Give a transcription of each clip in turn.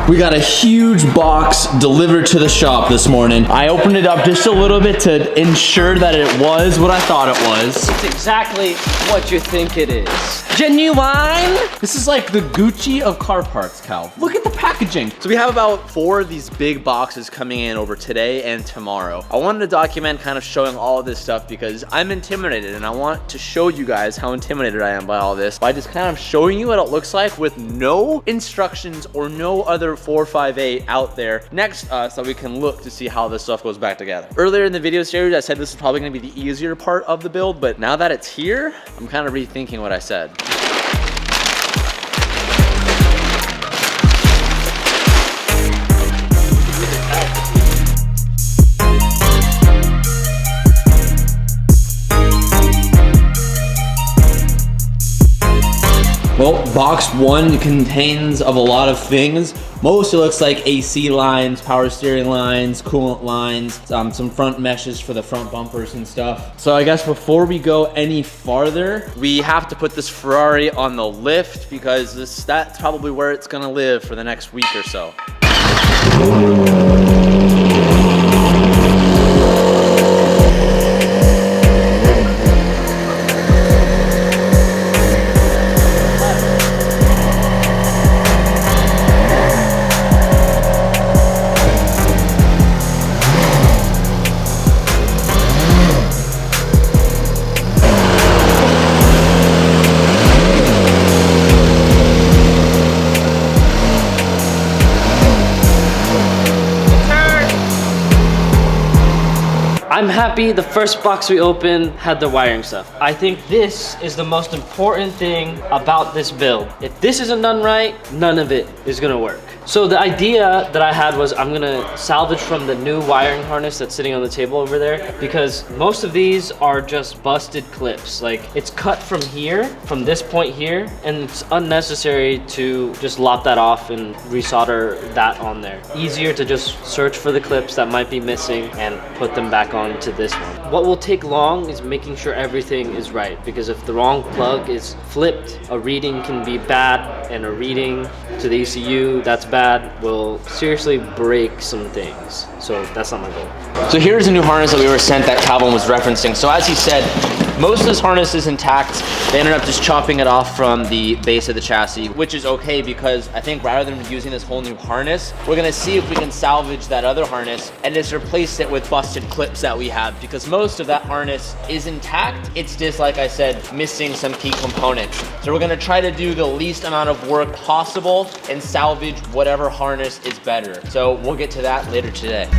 We got a huge box delivered to the shop this morning. I opened it up just a little bit to ensure that it was what I thought it was. It's exactly what you think it is. Genuine? This is like the Gucci of car parts, Cal. Look at the packaging. So we have about 4 of these big boxes coming in over today and tomorrow. I wanted to document kind of showing all of this stuff because I'm intimidated and I want to show you guys how intimidated I am by all this by just kind of showing you what it looks like with no instructions or no other 458 out there next to us that we can look to see how this stuff goes back together. Earlier in the video series, I said this is probably gonna be the easier part of the build, but now that it's here, I'm kind of rethinking what I said. Well, box 1 contains of a lot of things. Mostly looks like AC lines, power steering lines, coolant lines, some front meshes for the front bumpers and stuff. So I guess before we go any farther, we have to put this Ferrari on the lift because that's probably where it's gonna live for the next week or so. I'm happy the first box we opened had the wiring stuff. I think this is the most important thing about this build. If this isn't done right, none of it is gonna work. So the idea that I had was I'm gonna salvage from the new wiring harness that's sitting on the table over there because most of these are just busted clips. Like it's cut from here, from this point here, and it's unnecessary to just lop that off and resolder that on there. Easier to just search for the clips that might be missing and put them back on to this one. What will take long is making sure everything is right because if the wrong plug is flipped, a reading can be bad and a reading to the ECU that's bad will seriously break some things. So that's not my goal. So here's a new harness that we were sent that Calvin was referencing. So as he said, most of this harness is intact. They ended up just chopping it off from the base of the chassis, which is okay because I think rather than using this whole new harness, we're gonna see if we can salvage that other harness and just replace it with busted clips that we have because most of that harness is intact. It's just, like I said, missing some key components. So we're gonna try to do the least amount of work possible and salvage whatever harness is better. So we'll get to that later today.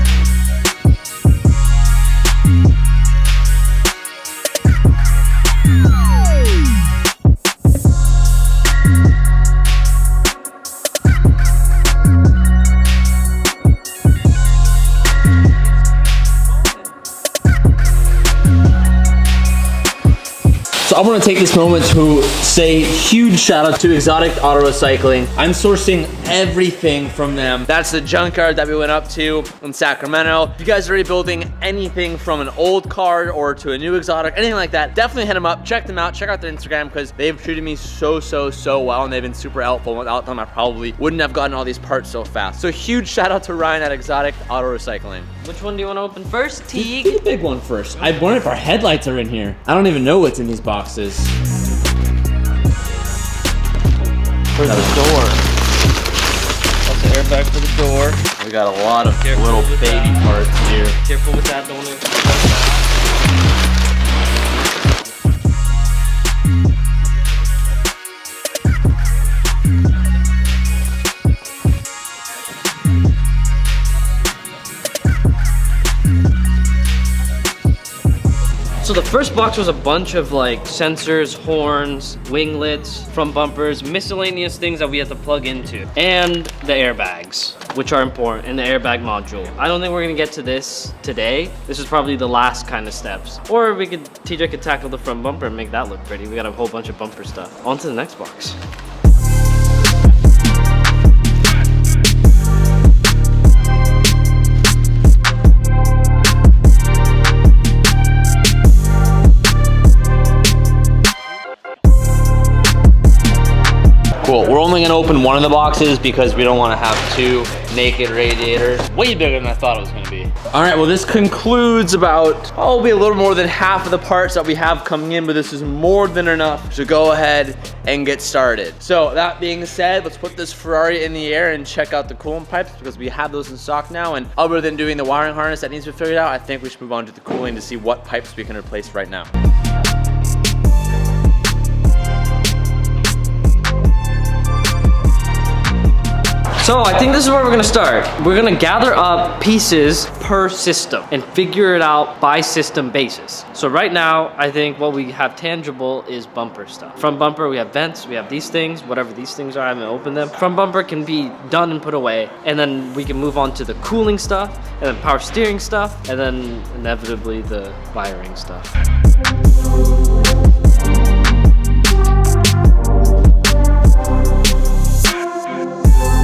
So I want to take this moment to say huge shout out to Exotic Auto Recycling. I'm sourcing everything from them. That's the junkyard that we went up to in Sacramento. If you guys are rebuilding anything from an old car or to a new exotic, anything like that, definitely hit them up, check them out, check out their Instagram because they've treated me so well and they've been super helpful. Without them, I probably wouldn't have gotten all these parts so fast. So huge shout out to Ryan at Exotic Auto Recycling. Which one do you want to open first, Teague? The big one first. I wonder if our headlights are in here. I don't even know what's in these boxes. For the door. That's the airbag for the door. We got a lot of little baby parts here. Careful with that, don't it? So the first box was a bunch of like sensors, horns, winglets, front bumpers, miscellaneous things that we had to plug into. And the airbags, which are important, and the airbag module. I don't think we're gonna get to this today. This is probably the last kind of steps. Or TJ could tackle the front bumper and make that look pretty. We got a whole bunch of bumper stuff. On to the next box. Cool, we're only only gonna open one of the boxes because we don't wanna have two naked radiators. Way bigger than I thought it was gonna be. All right, well this concludes about, probably a little more than half of the parts that we have coming in, but this is more than enough to go ahead and get started. So that being said, let's put this Ferrari in the air and check out the coolant pipes because we have those in stock now. And other than doing the wiring harness that needs to be figured out, I think we should move on to the cooling to see what pipes we can replace right now. So I think this is where we're gonna start. We're gonna gather up pieces per system and figure it out by system basis. So right now, I think what we have tangible is bumper stuff. From bumper, we have vents, we have these things, whatever these things are, I haven't opened them. From bumper can be done and put away, and then we can move on to the cooling stuff, and then power steering stuff, and then inevitably the wiring stuff.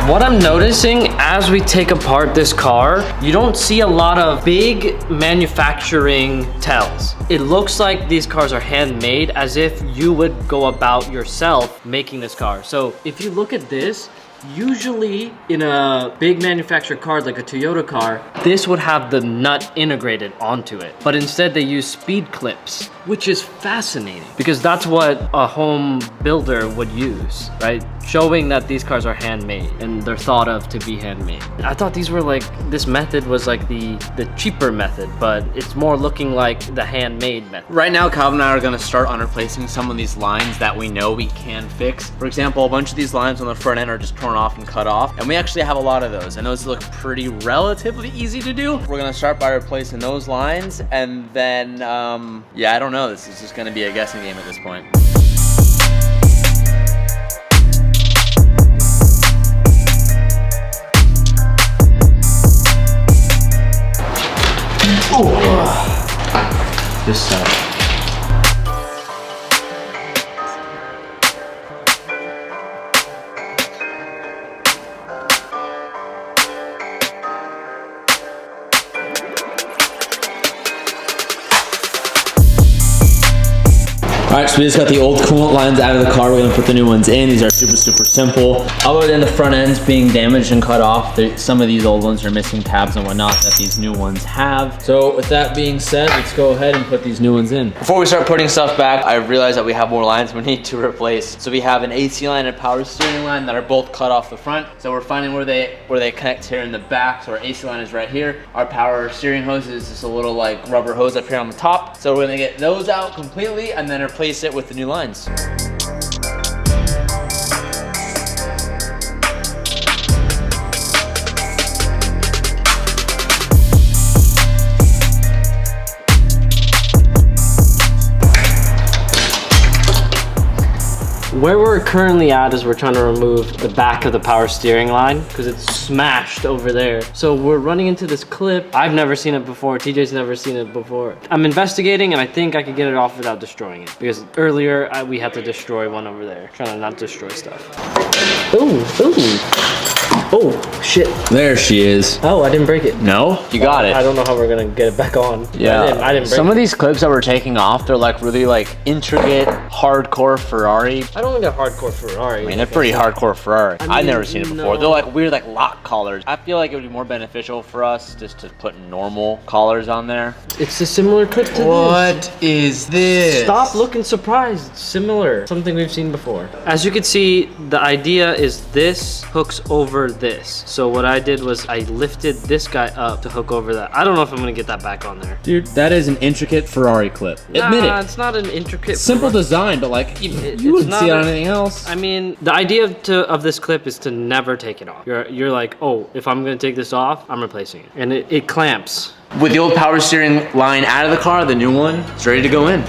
What I'm noticing as we take apart this car, you don't see a lot of big manufacturing tells. It looks like these cars are handmade as if you would go about yourself making this car. So if you look at this, usually in a big manufactured car like a Toyota car, this would have the nut integrated onto it. But instead they use speed clips, which is fascinating because that's what a home builder would use, right? Showing that these cars are handmade and they're thought of to be handmade. I thought these were like, this method was like the cheaper method, but it's more looking like the handmade method. Right now, Calvin and I are gonna start on replacing some of these lines that we know we can fix. For example, a bunch of these lines on the front end are just torn off and cut off, and we actually have a lot of those, and those look pretty relatively easy to do. We're gonna start by replacing those lines, and then, yeah, I don't know. This is just gonna be a guessing game at this point. This side. All right, so we just got the old coolant lines out of the car. We're gonna put the new ones in. These are super, super simple. Other than the front ends being damaged and cut off, some of these old ones are missing tabs and whatnot that these new ones have. So with that being said, let's go ahead and put these new ones in. Before we start putting stuff back, I realized that we have more lines we need to replace. So we have an AC line and a power steering line that are both cut off the front. So we're finding where they connect here in the back. So our AC line is right here. Our power steering hose is just a little like rubber hose up here on the top. So we're gonna get those out completely and then replace it with the new lines. Where we're currently at is we're trying to remove the back of the power steering line because it's smashed over there. So we're running into this clip. I've never seen it before. TJ's never seen it before. I'm investigating and I think I could get it off without destroying it because earlier we had to destroy one over there. Trying to not destroy stuff. Ooh, ooh. Oh, shit. There she is. Oh, I didn't break it. No? You got it. I don't know how we're gonna get it back on. Yeah. I didn't break Some it. of these clips that we're taking off, they're like really like intricate, hardcore Ferrari. I don't think they're hardcore Ferrari. I mean, they're pretty hardcore Ferrari. I mean, I've never seen it before. no. They're like weird like lock collars. I feel like it would be more beneficial for us just to put normal collars on there. It's a similar clip to this. What is this? Stop looking surprised. It's similar. Something we've seen before. As you can see, the idea is this hooks over this. So what I did was I lifted this guy up to hook over that. I don't know if I'm gonna get that back on there. Dude, that is an intricate Ferrari clip. Admit it. It's not an intricate. Simple design, but like you wouldn't see it on anything else. I mean, the idea of this clip is to never take it off. You're like, oh, if I'm gonna take this off, I'm replacing it. And it clamps. With the old power steering line out of the car, the new one is ready to go in.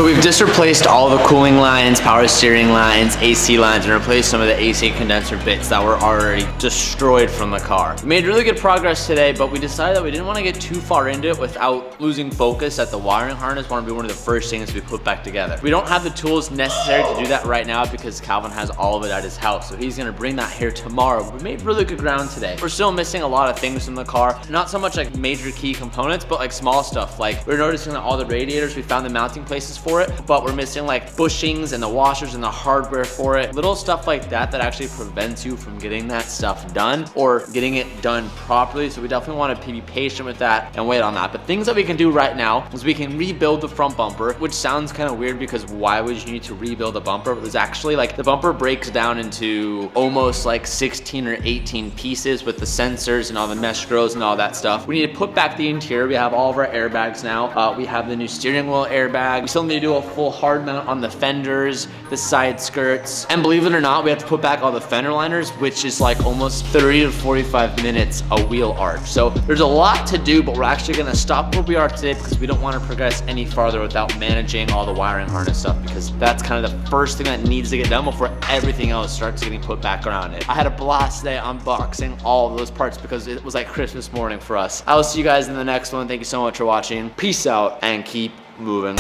So we've just replaced all the cooling lines, power steering lines, AC lines, and replaced some of the AC condenser bits that were already destroyed from the car. We made really good progress today, but we decided that we didn't want to get too far into it without losing focus that the wiring harness wanted to be one of the first things we put back together. We don't have the tools necessary to do that right now because Calvin has all of it at his house, so he's gonna bring that here tomorrow. We made really good ground today. We're still missing a lot of things from the car, not so much like major key components, but like small stuff. Like we're noticing that all the radiators, we found the mounting places for it, but we're missing like bushings and the washers and the hardware for it. Little stuff like that that actually prevents you from getting that stuff done or getting it done properly. So we definitely want to be patient with that and wait on that. But things that we can do right now is we can rebuild the front bumper, which sounds kind of weird because why would you need to rebuild a bumper? But there's actually like the bumper breaks down into almost like 16 or 18 pieces with the sensors and all the mesh grills and all that stuff. We need to put back the interior. We have all of our airbags now. We have the new steering wheel airbag. We still need to do a full hard mount on the fenders, the side skirts, and believe it or not, we have to put back all the fender liners, which is like almost 30 to 45 minutes a wheel arch. So there's a lot to do, but we're actually gonna stop where we are today because we don't want to progress any farther without managing all the wiring harness stuff, because that's kind of the first thing that needs to get done before everything else starts getting put back around it. I had a blast today unboxing all of those parts because it was like Christmas morning for us. I will see you guys in the next one. Thank you so much for watching. Peace out and keep moving.